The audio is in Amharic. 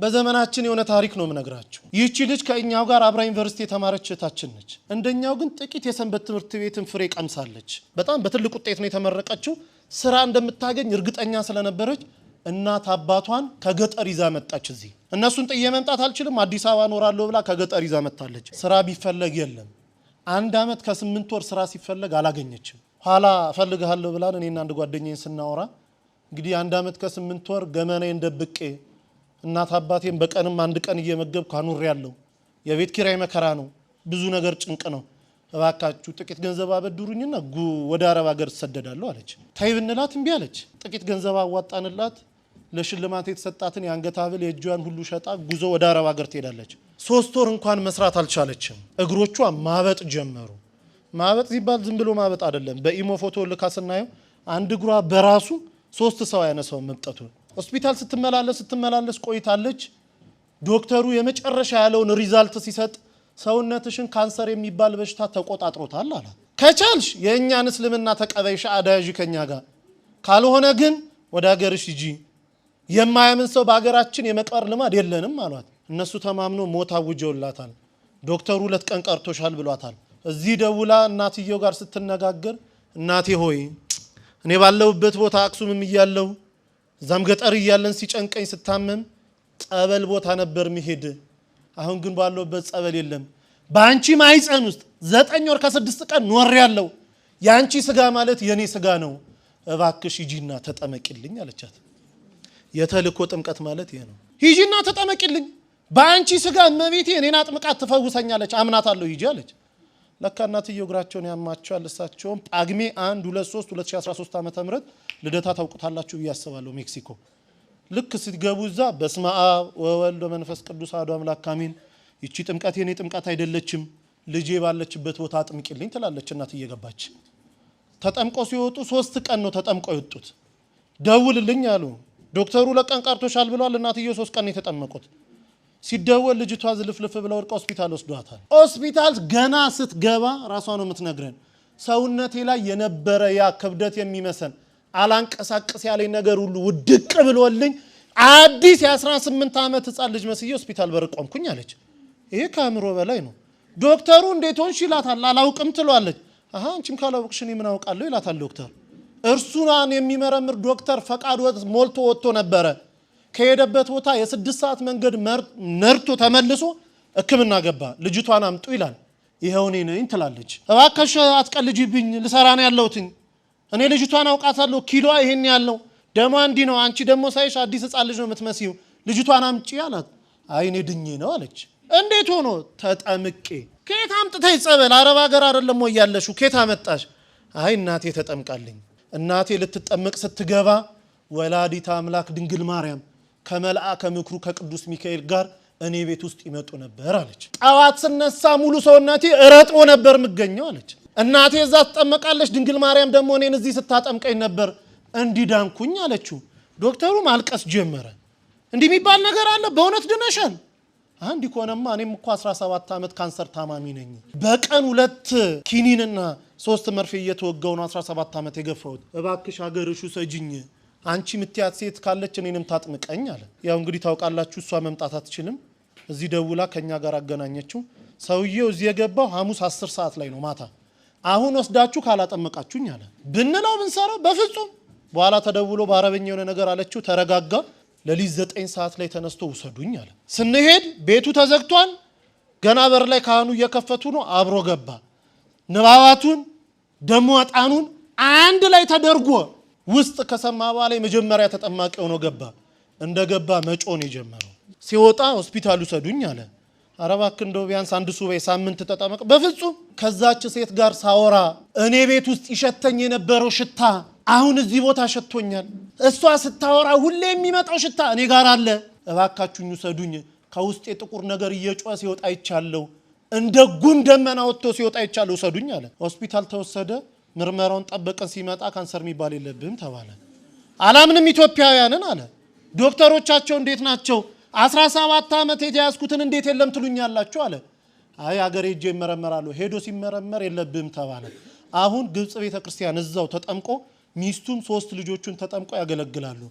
በዘመናችን የሆነ ታሪክ ነው ምነግራችሁ። ይህች ልጅ ከእኛው ጋር አብራ ዩኒቨርሲቲ የተማረች እህታችን ነች። እንደኛው ግን ጥቂት የሰንበት ትምህርት ቤትን ፍሬ ቀምሳለች። በጣም በትልቅ ውጤት ነው የተመረቀችው። ስራ እንደምታገኝ እርግጠኛ ስለነበረች እናት አባቷን ከገጠር ይዛ መጣች። እዚህ እነሱን ጥዬ መምጣት አልችልም አዲስ አበባ ኖራለሁ ብላ ከገጠር ይዛ መጣለች። ስራ ቢፈለግ የለም። 1 አመት ከ8 ወር ስራ ሲፈለግ አላገኘችም። ኋላ እፈልግሃለሁ ብላን እኔና አንድ ጓደኛዬን ስናወራ እንግዲህ 1 አመት ከ8 ወር ገመናዬን ደብቄ እናት አባቴን በቀንም 1 ቀን እየመገብኩ አኑሬያለሁ። የቤት ኪራይ መከራ ነው፣ ብዙ ነገር ጭንቅ ነው። እባካችሁ ጥቂት ገንዘብ አበድሩኝና ወደ አረብ ሀገር ተሰደዳለሁ አለች። ታይ ብንላት እምቢ አለች። ጥቂት ገንዘብ አዋጣንላት። ለሽልማት የተሰጣትን የአንገት ሐብል የእጇን ሁሉ ሸጣ ጉዞ ወደ አረብ ሀገር ትሄዳለች። 3 ወር እንኳን መስራት አልቻለችም። እግሮቿ ማበጥ ጀመሩ። ማበጥ ሲባል ዝም ብሎ ማበጥ አይደለም። በኢሞ ፎቶ ልካ ስናየው አንድ እግሯ በራሱ 3 ሰው ያነሳው መምጠቱ። ሆስፒታል ስትመላለስ ቆይታለች። ዶክተሩ የመጨረሻ ያለውን ሪዛልት ሲሰጥ ሰውነትሽን ካንሰር የሚባል በሽታ ተቆጣጥሮታል አላት። ከቻልሽ የእኛን እስልምና ተቀበይሽ አዳያጂ ከኛ ጋር ካልሆነ ግን ወደ ሀገርሽ ሂጂ። የማያምን ሰው በሀገራችን የመቀር ልማድ የለንም አሏት። እነሱ ተማምኖ ሞት አውጀውላታል። ዶክተሩ 2 ቀን ቀርቶሻል ብሏታል። እዚህ ደውላ እናትየው ጋር ስትነጋገር እናቴ ሆይ እኔ ባለውበት ቦታ አክሱምም እያለው እዛም ገጠር እያለን ሲጨንቀኝ ስታመም ጸበል ቦታ ነበር መሄድ። አሁን ግን ባለውበት ጸበል የለም። በአንቺ ማይፀን ውስጥ 9 ወር ከ6 ቀን ኖር ያለው ያንቺ ስጋ ማለት የኔ ስጋ ነው። እባክሽ ሂጂና ተጠመቂልኝ አለቻት። የተልኮ ጥምቀት ማለት ይሄ ነው። ሂጂና ተጠመቂልኝ በአንቺ ስጋ እመቤቴ እኔን አጥምቃት ትፈውሰኛለች አምናታለሁ ሂጂ አለች። ለካ እናትየው እግራቸውን ያማቸዋል። እሳቸውም ጳጉሜ 1 2 3 2013 ዓ.ም ልደታ ታውቁታላችሁ ብዬ አስባለሁ ሜክሲኮ። ልክ ስትገቡ እዛ በስመ አብ ወወልድ ወመንፈስ ቅዱስ አሐዱ አምላክ አሜን። ይቺ ጥምቀት የኔ ጥምቀት አይደለችም ልጄ ባለችበት ቦታ አጥምቂልኝ ትላለች እናት እየገባች። ተጠምቆ ሲወጡ 3 ቀን ነው ተጠምቆ የወጡት። ደውልልኝ አሉ ዶክተሩ 2 ቀን ቀርቶሻል ብለዋል። እናትየው 3 ቀን የተጠመቁት። ሲደወል ልጅቷ ዝልፍልፍ ብለው ወርቀ ሆስፒታል ወስዷታል። ሆስፒታል ገና ስትገባ ራሷ ነው የምትነግረን ሰውነቴ ላይ የነበረ ያ ክብደት የሚመሰል አላንቀሳቀስ ያለኝ ነገር ሁሉ ውድቅ ብሎልኝ አዲስ የ18 ዓመት ህፃን ልጅ መስዬ ሆስፒታል በር ቆምኩኝ አለች። ይሄ ከአእምሮ በላይ ነው። ዶክተሩ እንዴት ሆንሽ ይላታል። አላውቅም ትሏለች። አሃ አንቺም ካላውቅሽ እኔ ምን አውቃለሁ ይላታል ዶክተር። እርሱን የሚመረምር ዶክተር ፈቃድ ሞልቶ ወጥቶ ነበረ። ከሄደበት ቦታ የ6 ሰዓት መንገድ ነርቶ ተመልሶ ህክምና ገባ። ልጅቷን አምጡ ይላል። ይሄው እኔ ነኝ ትላለች። እባክሽ አትቀልጂብኝ ልሰራ ነው ያለሁት። እኔ ልጅቷን አውቃታለሁ ኪሎዋ ይሄን ያለው ደሞ አንዲ ነው። አንቺ ደሞ ሳይሽ አዲስ ህፃን ልጅ ነው የምትመስዩ። ልጅቷን አምጪ አላት። አይ እኔ ድኜ ነው አለች። እንዴት ሆኖ? ተጠምቄ። ከየት አምጥተሽ ጸበል? አረብ ሀገር አይደለም ወይ ያለሽው? ከየት አመጣሽ? አይ እናቴ ተጠምቃልኝ። እናቴ ልትጠመቅ ስትገባ ወላዲተ አምላክ ድንግል ማርያም ከመልአከ ምክሩ ከቅዱስ ሚካኤል ጋር እኔ ቤት ውስጥ ይመጡ ነበር አለች። ጣዋት ስነሳ ሙሉ ሰውነቴ ረጥቦ ነበር ምገኘው አለች። እናቴ እዛ ተጠመቃለች፣ ድንግል ማርያም ደግሞ እኔን እዚህ ስታጠምቀኝ ነበር እንዲዳንኩኝ አለችው። ዶክተሩ ማልቀስ ጀመረ። እንዲህ የሚባል ነገር አለ? በእውነት ድነሻል? አንዲ ኮነማ እኔም እኮ 17 ዓመት ካንሰር ታማሚ ነኝ። በቀን 2 ኪኒንና 3 መርፌ እየተወጋው ነው 17 ዓመት የገፋሁት። እባክሽ ሀገርሹ ሰጂኝ አንቺ ምትያት ሴት ካለች እኔንም ታጥምቀኝ አለ። ያው እንግዲህ ታውቃላችሁ እሷ መምጣት አትችልም። እዚህ ደውላ ከኛ ጋር አገናኘችው። ሰውየው እዚህ የገባው ሐሙስ 10 ሰዓት ላይ ነው ማታ። አሁን ወስዳችሁ ካላጠመቃችሁኝ አለ። ብንለው ብንሰራው በፍጹም። በኋላ ተደውሎ በአረበኛ የሆነ ነገር አለችው። ተረጋጋ። ለሊት 9 ሰዓት ላይ ተነስቶ ውሰዱኝ አለ። ስንሄድ ቤቱ ተዘግቷል። ገና በር ላይ ካህኑ እየከፈቱ ነው። አብሮ ገባ። ንባባቱን ደሞ አጣኑን አንድ ላይ ተደርጎ ውስጥ ከሰማ በኋላ የመጀመሪያ ተጠማቂ ሆኖ ገባ። እንደገባ መጮን የጀመረው ሲወጣ ሆስፒታል ውሰዱኝ አለ። አረባክ እንደው ቢያንስ 1 ሱባኤ ሳምንት ተጠመቅ። በፍጹም። ከዛች ሴት ጋር ሳወራ እኔ ቤት ውስጥ ይሸተኝ የነበረው ሽታ አሁን እዚህ ቦታ ሸቶኛል። እሷ ስታወራ ሁሌ የሚመጣው ሽታ እኔ ጋር አለ። እባካችሁኝ ውሰዱኝ። ከውስጥ የጥቁር ነገር እየጮኸ ሲወጣ ይቻለው እንደ ጉም ደመና ወጥቶ ሲወጣ ይቻለው ውሰዱኝ አለ። ሆስፒታል ተወሰደ። ምርመራውን ጠበቀን። ሲመጣ ካንሰር የሚባል የለብህም ተባለ። አላምንም ኢትዮጵያውያንን አለ። ዶክተሮቻቸው እንዴት ናቸው? 17 ዓመት የተያዝኩትን እንዴት የለም ትሉኛላችሁ አለ። አይ ሀገር ሄጄ ይመረመራሉ። ሄዶ ሲመረመር የለብህም ተባለ። አሁን ግብጽ ቤተክርስቲያን እዛው ተጠምቆ ሚስቱም 3 ልጆቹን ተጠምቆ ያገለግላሉ።